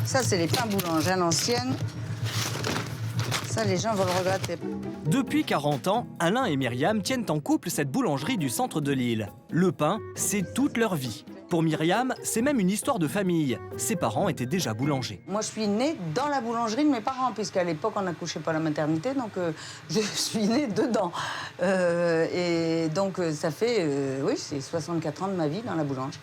Ça, c'est les pains boulangers à l'ancienne. Ça, les gens vont le regretter. Depuis 40 ans, Alain et Myriam tiennent en couple cette boulangerie du centre de Lille. Le pain, c'est toute leur vie. Pour Myriam, c'est même une histoire de famille. Ses parents étaient déjà boulangers. Moi, je suis née dans la boulangerie de mes parents, puisqu'à l'époque, on n'accouchait pas à la maternité, donc je suis née dedans. Et donc, ça fait, oui, c'est 64 ans de ma vie dans la boulangerie.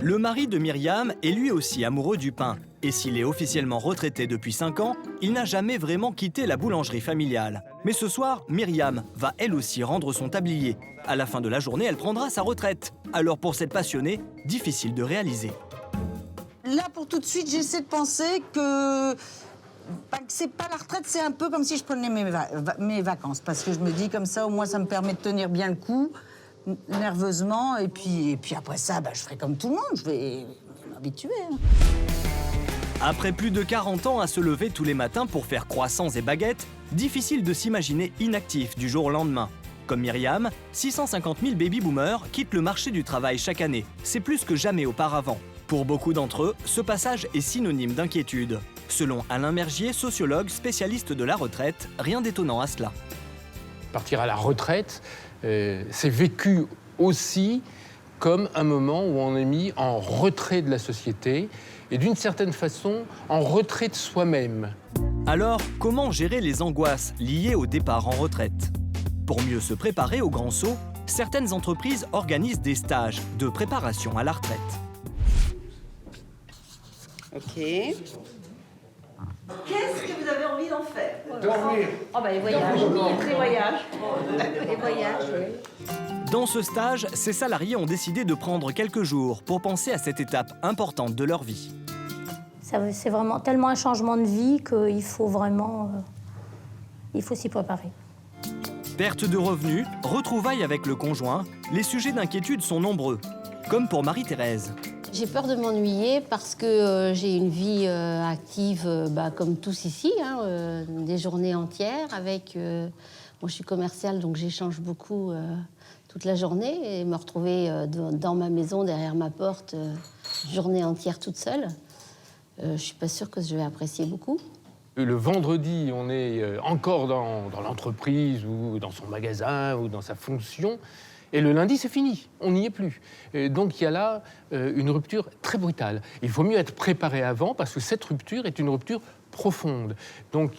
Le mari de Myriam est lui aussi amoureux du pain. Et s'il est officiellement retraité depuis 5 ans, il n'a jamais vraiment quitté la boulangerie familiale. Mais ce soir, Myriam va elle aussi rendre son tablier. À la fin de la journée, elle prendra sa retraite. Alors pour cette passionnée, difficile de réaliser. Là, pour tout de suite, j'essaie de penser que c'est pas la retraite, c'est un peu comme si je prenais mes vacances. Parce que je me dis comme ça, au moins, ça me permet de tenir bien le coup, nerveusement. Et puis après ça, je ferai comme tout le monde, je vais m'habituer. Après plus de 40 ans à se lever tous les matins pour faire croissants et baguettes, difficile de s'imaginer inactif du jour au lendemain. Comme Myriam, 650 000 baby-boomers quittent le marché du travail chaque année. C'est plus que jamais auparavant. Pour beaucoup d'entre eux, ce passage est synonyme d'inquiétude. Selon Alain Mergier, sociologue spécialiste de la retraite, rien d'étonnant à cela. Partir à la retraite, c'est vécu aussi comme un moment où on est mis en retrait de la société et d'une certaine façon en retrait de soi-même. Alors, comment gérer les angoisses liées au départ en retraite? Pour mieux se préparer au grand saut, certaines entreprises organisent des stages de préparation à la retraite. Ok. Qu'est-ce que vous avez envie d'en faire? Dormir. Oh les voyages, les voyages. Les voyages, oui. Dans ce stage, ces salariés ont décidé de prendre quelques jours pour penser à cette étape importante de leur vie. C'est vraiment tellement un changement de vie qu'il faut vraiment il faut s'y préparer. Perte de revenus, retrouvailles avec le conjoint, les sujets d'inquiétude sont nombreux, comme pour Marie-Thérèse. J'ai peur de m'ennuyer parce que j'ai une vie active comme tous ici, des journées entières. Moi, je suis commerciale, donc j'échange beaucoup toute la journée. Et me retrouver dans ma maison, derrière ma porte, journée entière toute seule, je ne suis pas sûre que je vais apprécier beaucoup. Le vendredi, on est encore dans l'entreprise ou dans son magasin ou dans sa fonction. Et le lundi, c'est fini, on n'y est plus. Et donc il y a là une rupture très brutale. Il faut mieux être préparé avant parce que cette rupture est une rupture profonde. Donc,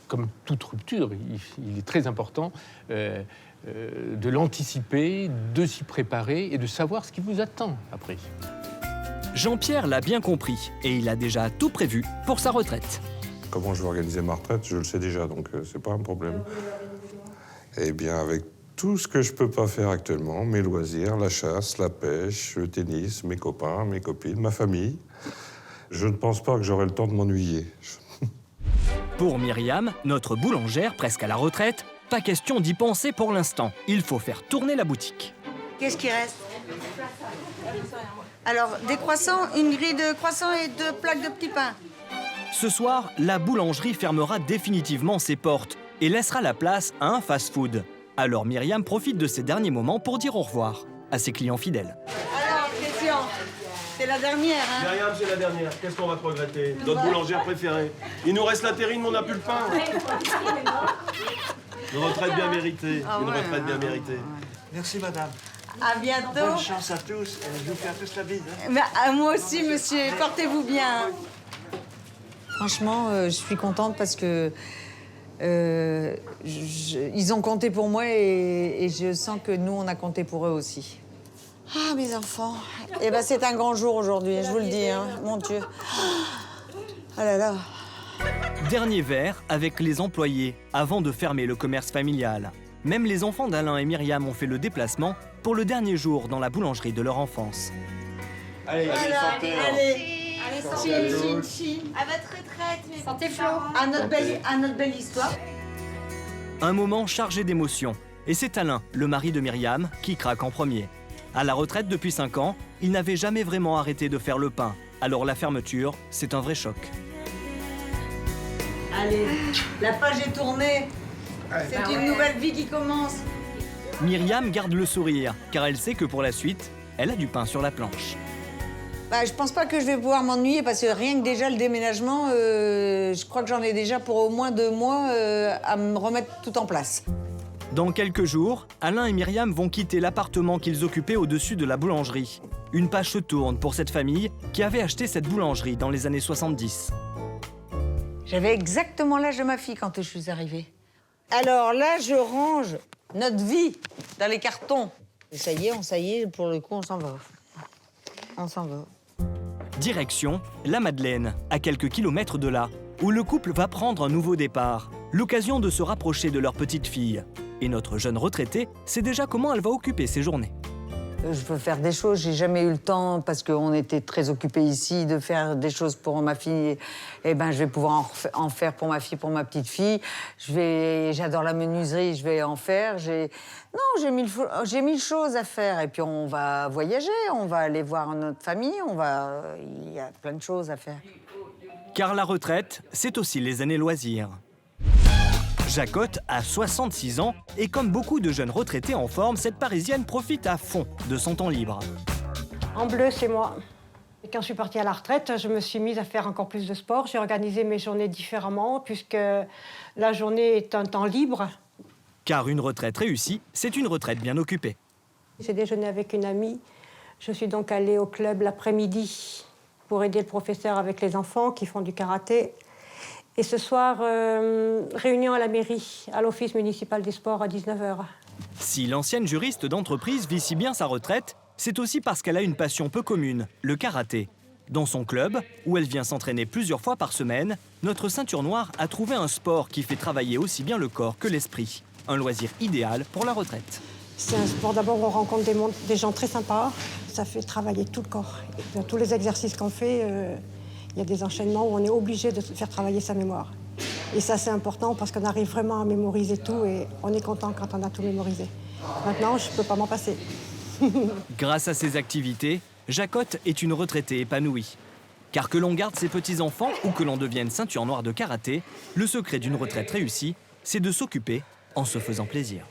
comme toute rupture, il est très important de l'anticiper, de s'y préparer et de savoir ce qui vous attend après. Jean-Pierre l'a bien compris et il a déjà tout prévu pour sa retraite. Comment je vais organiser ma retraite, je le sais déjà, donc c'est pas un problème. Eh bien, avec tout ce que je peux pas faire actuellement, mes loisirs, la chasse, la pêche, le tennis, mes copains, mes copines, ma famille, je ne pense pas que j'aurai le temps de m'ennuyer. Pour Myriam, notre boulangère presque à la retraite, pas question d'y penser pour l'instant. Il faut faire tourner la boutique. Qu'est-ce qui reste? Alors, des croissants, une grille de croissants et 2 plaques de petits pains. Ce soir, la boulangerie fermera définitivement ses portes et laissera la place à un fast-food. Alors Myriam profite de ces derniers moments pour dire au revoir à ses clients fidèles. Alors, Christian, c'est la dernière, hein? Myriam, c'est la dernière. Qu'est-ce qu'on va te regretter? Notre boulangère préférée. Il nous reste la terrine, mais on n'a plus le pain. Une retraite bien méritée. Une retraite bien méritée. Merci, madame. À bientôt. Bonne chance à tous. Je vous fais à tous la bise. À moi aussi, monsieur. Portez-vous bien. Franchement, je suis contente parce que ils ont compté pour moi et je sens que nous, on a compté pour eux aussi. Ah, mes enfants. Eh ben, c'est un grand jour aujourd'hui, je vous le dis, hein. Mon Dieu. Ah là là. Dernier verre avec les employés avant de fermer le commerce familial. Même les enfants d'Alain et Myriam ont fait le déplacement pour le dernier jour dans la boulangerie de leur enfance. Allez, santé. Allez, santé. À votre retraite, mes Santé, Flo. À notre belle histoire. Un moment chargé d'émotions. Et c'est Alain, le mari de Myriam, qui craque en premier. À la retraite depuis 5 ans, il n'avait jamais vraiment arrêté de faire le pain. Alors la fermeture, c'est un vrai choc. Allez, la page est tournée. C'est une nouvelle vie qui commence. Myriam garde le sourire, car elle sait que pour la suite, elle a du pain sur la planche. Je pense pas que je vais pouvoir m'ennuyer parce que rien que déjà le déménagement, je crois que j'en ai déjà pour au moins 2 mois à me remettre tout en place. Dans quelques jours, Alain et Myriam vont quitter l'appartement qu'ils occupaient au-dessus de la boulangerie. Une page se tourne pour cette famille qui avait acheté cette boulangerie dans les années 70. J'avais exactement l'âge de ma fille quand je suis arrivée. Alors là, je range notre vie dans les cartons. Et ça y est, pour le coup, on s'en va. On s'en va. Direction la Madeleine, à quelques kilomètres de là, où le couple va prendre un nouveau départ. L'occasion de se rapprocher de leur petite fille. Et notre jeune retraitée sait déjà comment elle va occuper ses journées. Je veux faire des choses, j'ai jamais eu le temps parce qu'on était très occupés ici de faire des choses pour ma fille. Eh ben, je vais pouvoir en faire pour ma fille, pour ma petite fille. J'adore la menuiserie, je vais en faire. J'ai 1000 choses à faire. Et puis on va voyager, on va aller voir notre famille, il y a plein de choses à faire. Car la retraite, c'est aussi les années loisirs. Jacotte a 66 ans et comme beaucoup de jeunes retraités en forme, cette Parisienne profite à fond de son temps libre. En bleu, c'est moi. Et quand je suis partie à la retraite, je me suis mise à faire encore plus de sport. J'ai organisé mes journées différemment puisque la journée est un temps libre. Car une retraite réussie, c'est une retraite bien occupée. J'ai déjeuné avec une amie. Je suis donc allée au club l'après-midi pour aider le professeur avec les enfants qui font du karaté. Et ce soir, réunion à la mairie, à l'office municipal des sports à 19h. Si l'ancienne juriste d'entreprise vit si bien sa retraite, c'est aussi parce qu'elle a une passion peu commune, le karaté. Dans son club, où elle vient s'entraîner plusieurs fois par semaine, notre ceinture noire a trouvé un sport qui fait travailler aussi bien le corps que l'esprit. Un loisir idéal pour la retraite. C'est un sport d'abord où on rencontre des gens très sympas. Ça fait travailler tout le corps. Et dans tous les exercices qu'on fait, il y a des enchaînements où on est obligé de faire travailler sa mémoire. Et ça, c'est important parce qu'on arrive vraiment à mémoriser tout et on est content quand on a tout mémorisé. Maintenant, je ne peux pas m'en passer. Grâce à ces activités, Jacotte est une retraitée épanouie. Car que l'on garde ses petits-enfants ou que l'on devienne ceinture noire de karaté, le secret d'une retraite réussie, c'est de s'occuper en se faisant plaisir.